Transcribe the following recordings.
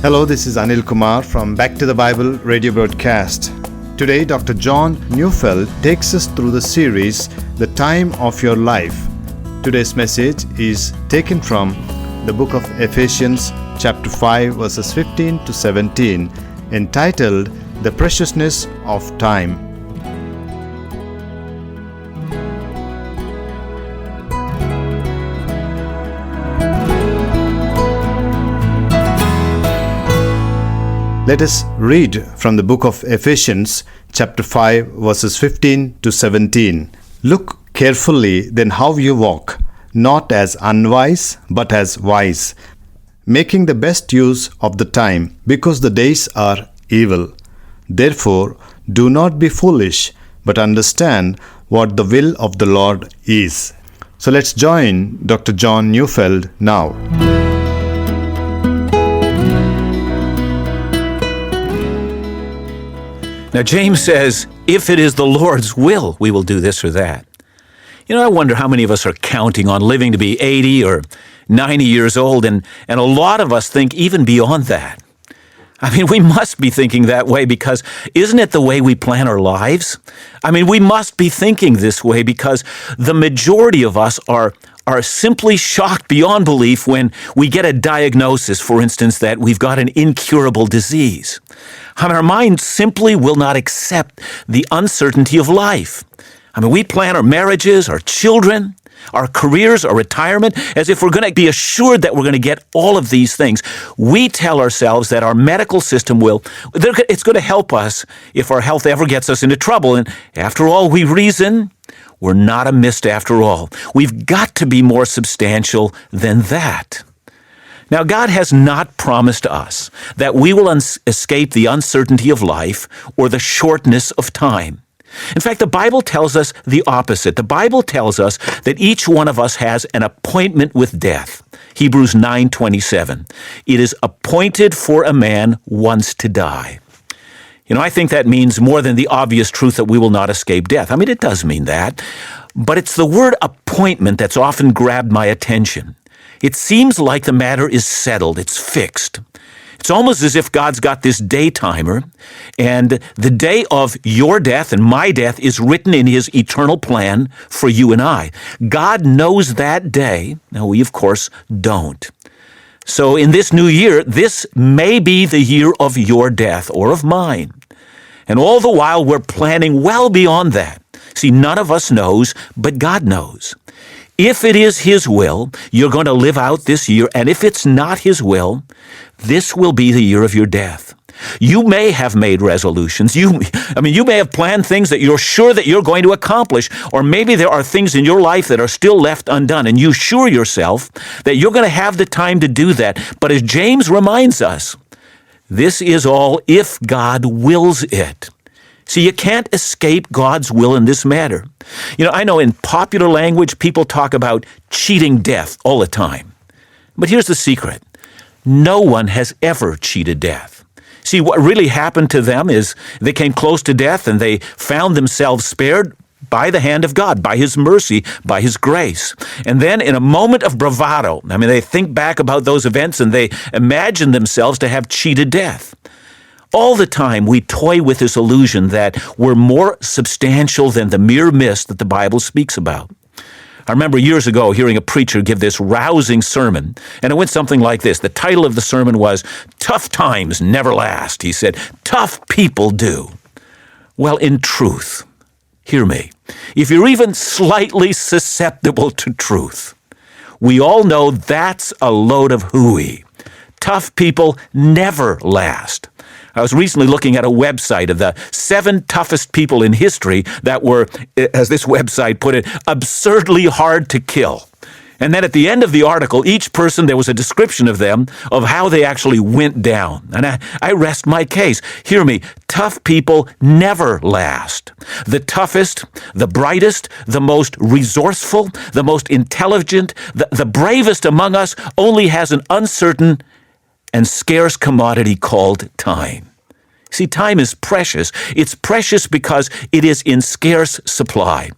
Hello, this is Anil Kumar from Back to the Bible radio broadcast. Today, Dr. John Neufeld takes us through the series, The Time of Your Life. Today's message is taken from the book of Ephesians, chapter 5, verses 15 to 17, entitled, The Preciousness of Time. Let us read from the book of Ephesians, chapter 5, verses 15 to 17. Look carefully then how you walk, not as unwise, but as wise, making the best use of the time, because the days are evil. Therefore, do not be foolish, but understand what the will of the Lord is. So let's join Dr. John Neufeld now. Now, James says, if it is the Lord's will, we will do this or that. I wonder how many of us are counting on living to be 80 or 90 years old, and a lot of us think even beyond that. We must be thinking that way because isn't it the way we plan our lives? We must be thinking this way because the majority of us are simply shocked beyond belief when we get a diagnosis, for instance, that we've got an incurable disease. Our mind simply will not accept the uncertainty of life. We plan our marriages, our children, our careers, our retirement, as if we're going to be assured that we're going to get all of these things. We tell ourselves that our medical system it's going to help us if our health ever gets us into trouble. And after all, we reason, we're not a mist after all. We've got to be more substantial than that. Now, God has not promised us that we will escape the uncertainty of life or the shortness of time. In fact, the Bible tells us the opposite. The Bible tells us that each one of us has an appointment with death. Hebrews 9:27. It is appointed for a man once to die. I think that means more than the obvious truth that we will not escape death. It does mean that. But it's the word appointment that's often grabbed my attention. It seems like the matter is settled. It's fixed. It's almost as if God's got this day timer, and the day of your death and my death is written in His eternal plan for you and I. God knows that day. Now, we, of course, don't. So in this new year, this may be the year of your death or of mine. And all the while, we're planning well beyond that. See, none of us knows, but God knows. If it is His will, you're going to live out this year, and if it's not His will, this will be the year of your death. You may have made resolutions. You may have planned things that you're sure that you're going to accomplish, or maybe there are things in your life that are still left undone, and you assure yourself that you're going to have the time to do that. But as James reminds us, this is all if God wills it. See, you can't escape God's will in this matter. I know in popular language, people talk about cheating death all the time. But here's the secret. No one has ever cheated death. See, what really happened to them is they came close to death and they found themselves spared by the hand of God, by His mercy, by His grace. And then in a moment of bravado, they think back about those events and they imagine themselves to have cheated death. All the time, we toy with this illusion that we're more substantial than the mere mist that the Bible speaks about. I remember years ago hearing a preacher give this rousing sermon, and it went something like this. The title of the sermon was, "Tough Times Never Last." He said, "Tough people do." Well, in truth, hear me, if you're even slightly susceptible to truth, we all know that's a load of hooey. Tough people never last. I was recently looking at a website of the 7 toughest people in history that were, as this website put it, absurdly hard to kill. And then at the end of the article, each person, there was a description of them, of how they actually went down. And I rest my case. Hear me, tough people never last. The toughest, the brightest, the most resourceful, the most intelligent, the bravest among us only has an uncertain and scarce commodity called time. See, time is precious. It's precious because it is in scarce supply.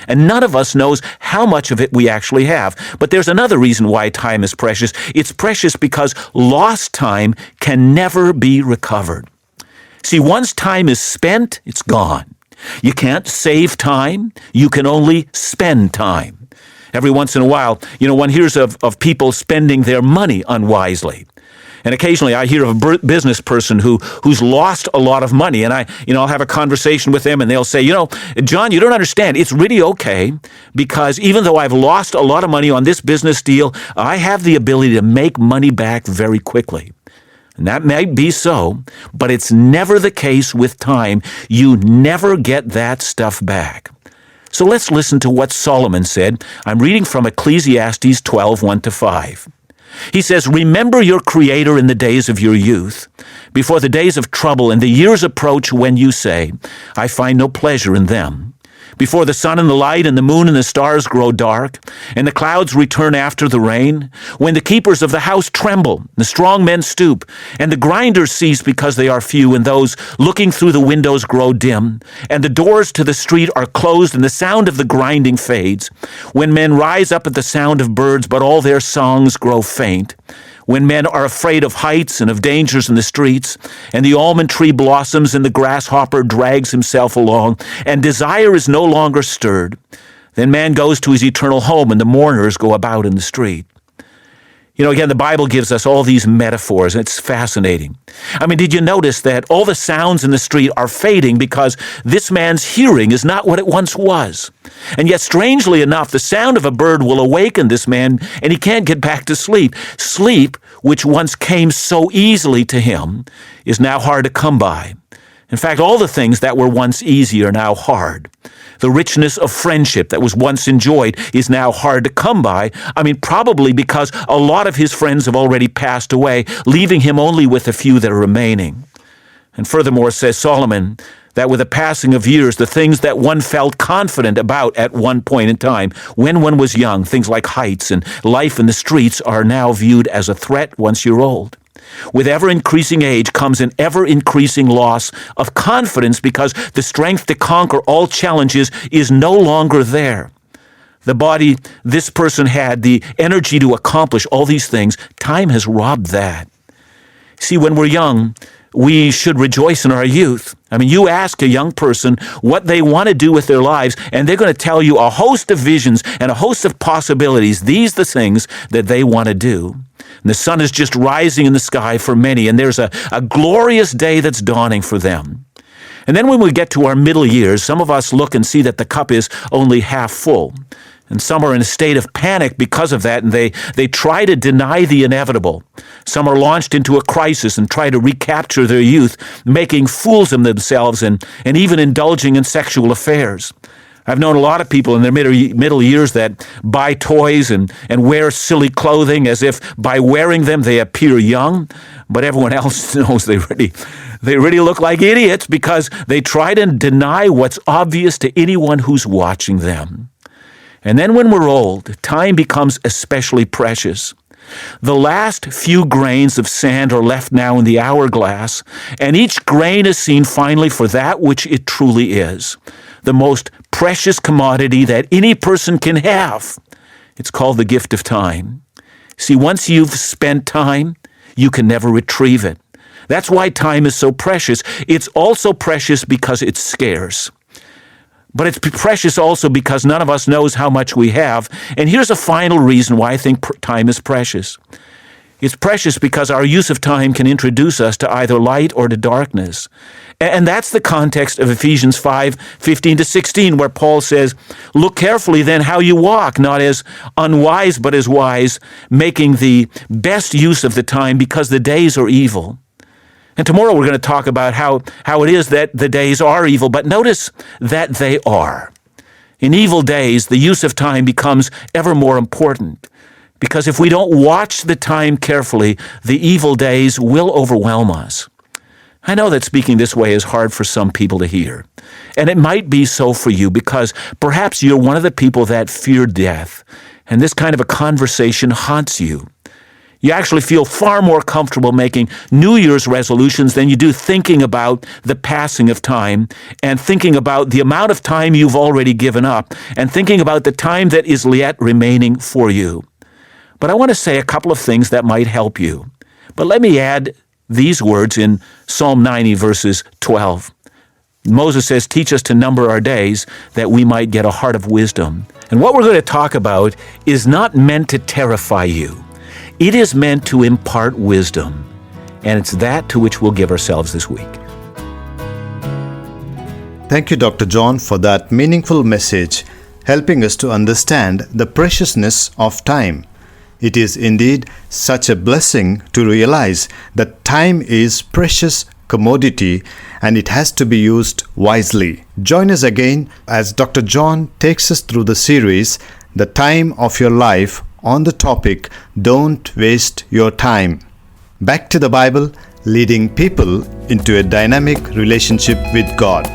And none of us knows how much of it we actually have. But there's another reason why time is precious. It's precious because lost time can never be recovered. See, once time is spent, it's gone. You can't save time. You can only spend time. Every once in a while, one hears of people spending their money unwisely. And occasionally I hear of a business person who's lost a lot of money, and I'll have a conversation with them, and they'll say, John, you don't understand. It's really okay, because even though I've lost a lot of money on this business deal, I have the ability to make money back very quickly. And that might be so, but it's never the case with time. You never get that stuff back. So let's listen to what Solomon said. I'm reading from Ecclesiastes 12, 1-5. He says, "Remember your Creator in the days of your youth, before the days of trouble and the years approach when you say, 'I find no pleasure in them.' Before the sun and the light and the moon and the stars grow dark, and the clouds return after the rain, when the keepers of the house tremble, the strong men stoop, and the grinders cease because they are few, and those looking through the windows grow dim, and the doors to the street are closed, and the sound of the grinding fades, when men rise up at the sound of birds, but all their songs grow faint, when men are afraid of heights and of dangers in the streets, and the almond tree blossoms and the grasshopper drags himself along, and desire is no longer stirred, then man goes to his eternal home, and the mourners go about in the street." Again, the Bible gives us all these metaphors, and it's fascinating. Did you notice that all the sounds in the street are fading because this man's hearing is not what it once was? And yet, strangely enough, the sound of a bird will awaken this man, and he can't get back to sleep. Sleep, which once came so easily to him, is now hard to come by. In fact, all the things that were once easy are now hard. The richness of friendship that was once enjoyed is now hard to come by. Probably because a lot of his friends have already passed away, leaving him only with a few that are remaining. And furthermore, says Solomon, that with the passing of years, the things that one felt confident about at one point in time, when one was young, things like heights and life in the streets, are now viewed as a threat once you're old. With ever-increasing age comes an ever-increasing loss of confidence because the strength to conquer all challenges is no longer there. The body this person had, the energy to accomplish all these things, time has robbed that. See, when we're young, we should rejoice in our youth. You ask a young person what they want to do with their lives, and they're going to tell you a host of visions and a host of possibilities. These are the things that they want to do. And the sun is just rising in the sky for many, and there's a glorious day that's dawning for them. And then when we get to our middle years, some of us look and see that the cup is only half full. And some are in a state of panic because of that, and they try to deny the inevitable. Some are launched into a crisis and try to recapture their youth, making fools of themselves and even indulging in sexual affairs. I've known a lot of people in their middle years that buy toys and wear silly clothing as if by wearing them they appear young, but everyone else knows they really look like idiots because they try to deny what's obvious to anyone who's watching them. And then when we're old, time becomes especially precious. The last few grains of sand are left now in the hourglass, and each grain is seen finally for that which it truly is, the most precious commodity that any person can have. It's called the gift of time. See, once you've spent time, you can never retrieve it. That's why time is so precious. It's also precious because it's scarce. But it's precious also because none of us knows how much we have. And here's a final reason why I think time is precious. It's precious because our use of time can introduce us to either light or to darkness. And that's the context of Ephesians 5:15-16, where Paul says, "Look carefully then how you walk, not as unwise but as wise, making the best use of the time because the days are evil." And tomorrow we're going to talk about how it is that the days are evil, but notice that they are. In evil days, the use of time becomes ever more important, because if we don't watch the time carefully, the evil days will overwhelm us. I know that speaking this way is hard for some people to hear, and it might be so for you because perhaps you're one of the people that fear death, and this kind of a conversation haunts you. You actually feel far more comfortable making New Year's resolutions than you do thinking about the passing of time and thinking about the amount of time you've already given up and thinking about the time that is yet remaining for you. But I want to say a couple of things that might help you. But let me add these words in Psalm 90, verses 12. Moses says, "Teach us to number our days that we might get a heart of wisdom." And what we're going to talk about is not meant to terrify you. It is meant to impart wisdom, and it's that to which we'll give ourselves this week. Thank you, Dr. John, for that meaningful message, helping us to understand the preciousness of time. It is indeed such a blessing to realize that time is precious commodity and it has to be used wisely. Join us again as Dr. John takes us through the series, The Time of Your Life, on the topic, Don't Waste Your Time. Back to the Bible, leading people into a dynamic relationship with God.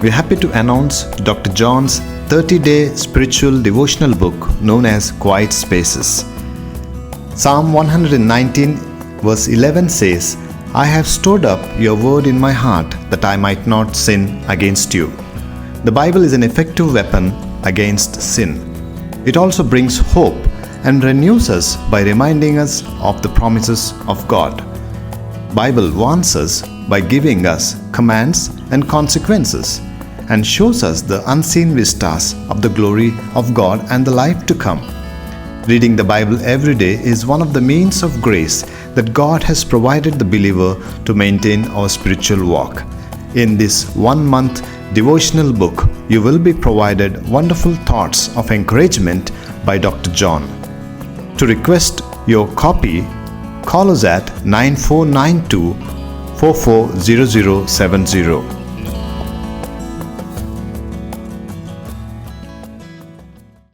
We're happy to announce Dr. John's 30-day spiritual devotional book known as Quiet Spaces. Psalm 119 verse 11 says, "I have stored up your word in my heart that I might not sin against you." The Bible is an effective weapon against sin. It also brings hope and renews us by reminding us of the promises of God. Bible warns us by giving us commands and consequences, and shows us the unseen vistas of the glory of God and the life to come. Reading the Bible every day is one of the means of grace that God has provided the believer to maintain our spiritual walk. In this 1-month devotional book, you will be provided wonderful thoughts of encouragement by Dr. John. To request your copy, call us at 9492 440070.